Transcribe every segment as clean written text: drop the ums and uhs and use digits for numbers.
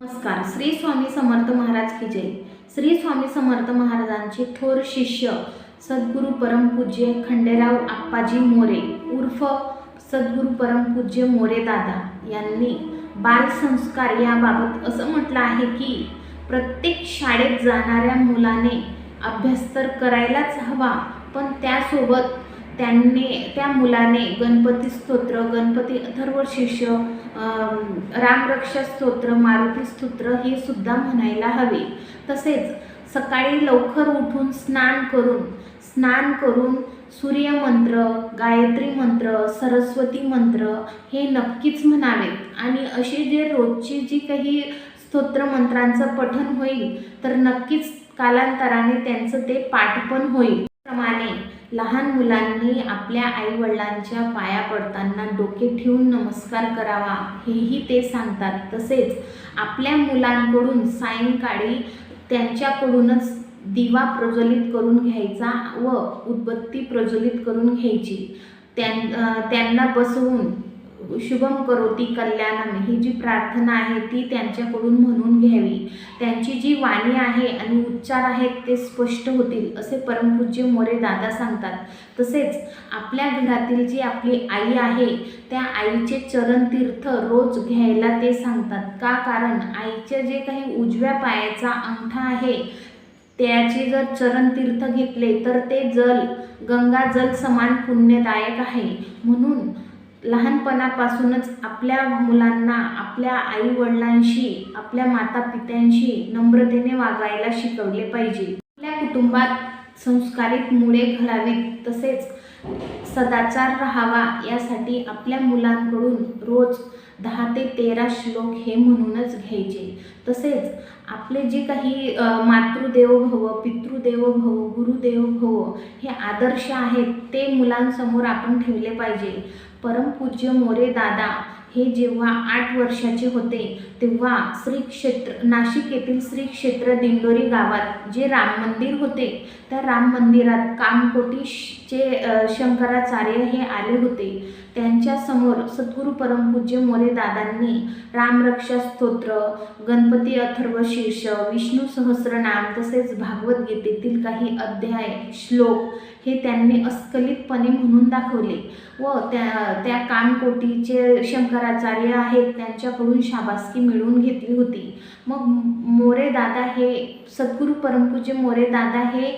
नमस्कार. श्री स्वामी समर्थ महाराज की जय. श्री स्वामी समर्थ महाराजांचे थोर शिष्य सद्गुरू परमपूज्य खंडेराव आप्पाजी मोरे उर्फ सद्गुरू परमपूज्य मोरे दादा यांनी बालसंस्कार याबाबत असं म्हटलं आहे की प्रत्येक शाळेत जाणाऱ्या मुलाने अभ्यास तर करायलाच हवा, पण त्यासोबत त्या मुलाने गणपती स्तोत्र, गणपती अथर्वशीर्ष, रामरक्षा स्तोत्र, मारुती स्तोत्र हे सुद्धा म्हणायला हवे. तसेच सकाळी लवकर उठून स्नान करून सूर्यमंत्र, गायत्री मंत्र, सरस्वती मंत्र हे नक्कीच म्हणावेत. आणि असे जे रोजची जी काही स्तोत्र मंत्रांचं पठण होईल तर नक्कीच कालांतराने त्यांचं ते पाठ पण होईल. प्रमाणे लहान मुलांनी आपल्या आईवडिलांच्या पाया पडताना डोके ठेवून नमस्कार करावा हेही ते सांगतात. तसेच आपल्या मुलांकडून सायंकाळी त्यांच्याकडूनच दिवा प्रज्वलित करून घ्यायचा व उदबत्ती प्रज्वलित करून घ्यायची. त्यांना बसवून शुभम करोती कल्याणम ही जी प्रार्थना आहे ती त्यांच्याकडून म्हणून घ्यावी. त्यांची जी वाणी आहे आणि उच्चार आहेत ते स्पष्ट होतील असे परमपूज्य मोरे दादा सांगतात. तसेच आपल्या घरातील जी आपली आई आहे त्या आईचे चरणतीर्थ रोज घ्यायला ते सांगतात. का? कारण आईचे जे काही उजव्या पायाचा अंगठा आहे त्याचे जर चरणतीर्थ घेतले तर ते जल गंगाजल समान पुण्यदायक आहे. म्हणून लहानपणापासूनच आपल्या मुलांना आपल्या आईवडिलांशी, आपल्या मातापित्यांशी नम्रतेने वागायला शिकवले पाहिजे. आपल्या कुटुंबात संस्कारित मुळे घडावीत, तसेच सदाचार राहावा यासाठी आपल्या मुलांकडून रोज 10 ते 13 श्लोक हे म्हणूनच घ्यायचे. तसेच आपले जे काही मातृदेवो भव, पितृदेवो भव, गुरुदेवो भव हे आदर्श आहेत ते मुलांसमोर आपण ठेवले पाहिजे. परमपूज्य मोरे दादा हे जेव्हा 8 वर्षाचे होते तेव्हा नाशिक येथील श्री क्षेत्र दिंडोरी गावात जे राम मंदिर होते त्या राम मंदिरात कामकोटीचे शंकराचार्य हे आले होते. त्यांच्यासमोर सद्गुरू परमपूज्य मोरे दादांनी रामरक्षा स्तोत्र, गणपती अथर्वशीर्ष, विष्णू सहस्रनाम तसेच भागवत गीतेतील काही अध्याय, श्लोक हे त्यांनी अस्खलितपणे म्हणून दाखवले व त्या कामकोटीचे शंकराचार्य आहेत त्यांच्याकडून शाबासकी मिळवून घेतली होती. मग मोरे दादा हे सद्गुरू परमपूज्य मोरे दादा हे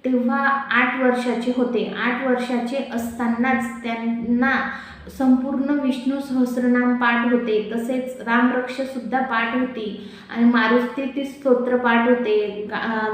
तेव्हा 8 वर्षाचे होते. 8 वर्षाचे असतानाच त्यांना संपूर्ण विष्णू सहस्रनाम पाठ होते, तसेच रामरक्षासुद्धा पाठ होती आणि मारुती स्तोत्र पाठ होते,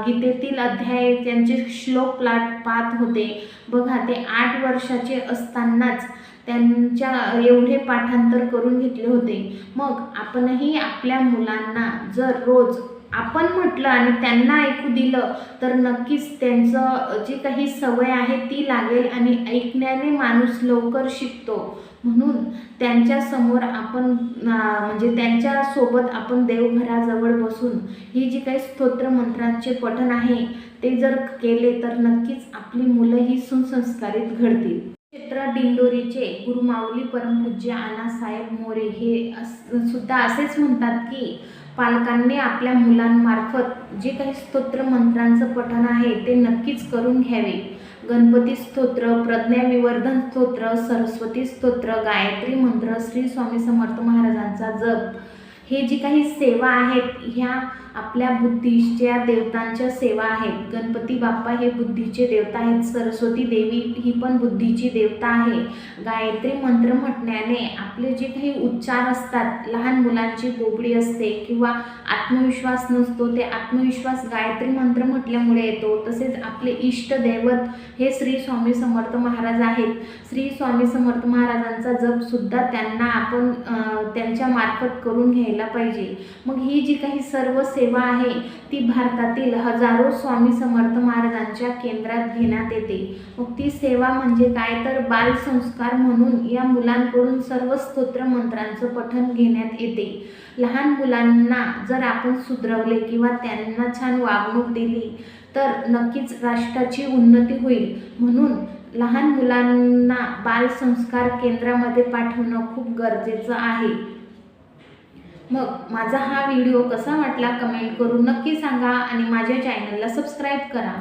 गीतेतील अध्याय त्यांचे श्लोक पाठ होते. बघा, ते 8 वर्षाचे असतानाच त्यांच्या एवढे पाठांतर करून घेतले होते. मग आपणही आपल्या मुलांना जर रोज आपण म्हटलं आणि त्यांना ऐकू दिलं तर नक्कीच त्यांचं जी काही सवय आहे ती लागेल आणि ऐकण्याने माणूस लवकर शिकतो. म्हणून त्यांच्यासमोर आपण म्हणजे त्यांच्यासोबत आपण देवघराजवळ बसून ही जी काही स्तोत्र मंत्रांचे पठण आहे ते जर केले तर नक्कीच आपली मुलं ही सुसंस्कारित घडतील. क्षेत्र दिंडोरीचे गुरुमाऊली परमपूज्य आनासाहेब मोरे हे सुद्धा असेच म्हणतात की पालकांनी आपल्या मुलांमार्फत जे काही स्तोत्र मंत्रांचं पठण आहे ते नक्कीच करून घ्यावे. गणपती स्तोत्र, प्रज्ञाविवर्धन स्तोत्र, सरस्वती स्तोत्र, गायत्री मंत्र, श्री स्वामी समर्थ महाराजांचा जप हे जी काही सेवा आहेत ह्या आपल्या बुद्धीच्या देवतांच्या सेवा आहेत. गणपती बाप्पा हे बुद्धीचे देवता आहेत, सरस्वती देवी ही पण बुद्धीची देवता आहे. गायत्री मंत्र म्हटल्याने आपले जे काही उच्चार असतात, लहान मुलांची बोबडी असते किंवा आत्मविश्वास नसतो, ते आत्मविश्वास गायत्री मंत्र म्हटल्यामुळे येतो. तसेच आपले इष्ट दैवत हे श्री स्वामी समर्थ महाराज आहेत. श्री स्वामी समर्थ महाराजांचा जपसुद्धा त्यांना आपण त्यांच्या मार्फत करून घ्यायला पाहिजे. मग ही जी काही सर्व सेवा आहे ती भारतातील हजारो स्वामी समर्थ महाराजांच्या केंद्रात घेण्यात येते. मग ती सेवा म्हणजे काय तर बालसंस्कार म्हणून या मुलांकडून सर्व स्तोत्र मंत्रांचं पठण घेण्यात येते. लहान मुलांना जर आपण सुधरवले किंवा त्यांना छान वागणूक दिली तर नक्कीच राष्ट्राची उन्नती होईल. म्हणून लहान मुलांना बालसंस्कार केंद्रामध्ये पाठवणं खूप गरजेचं आहे. मग माझा हा व्हिडिओ कसा वाटला कमेंट करून नक्की सांगा आणि माझ्या चॅनलला सबस्क्राईब करा.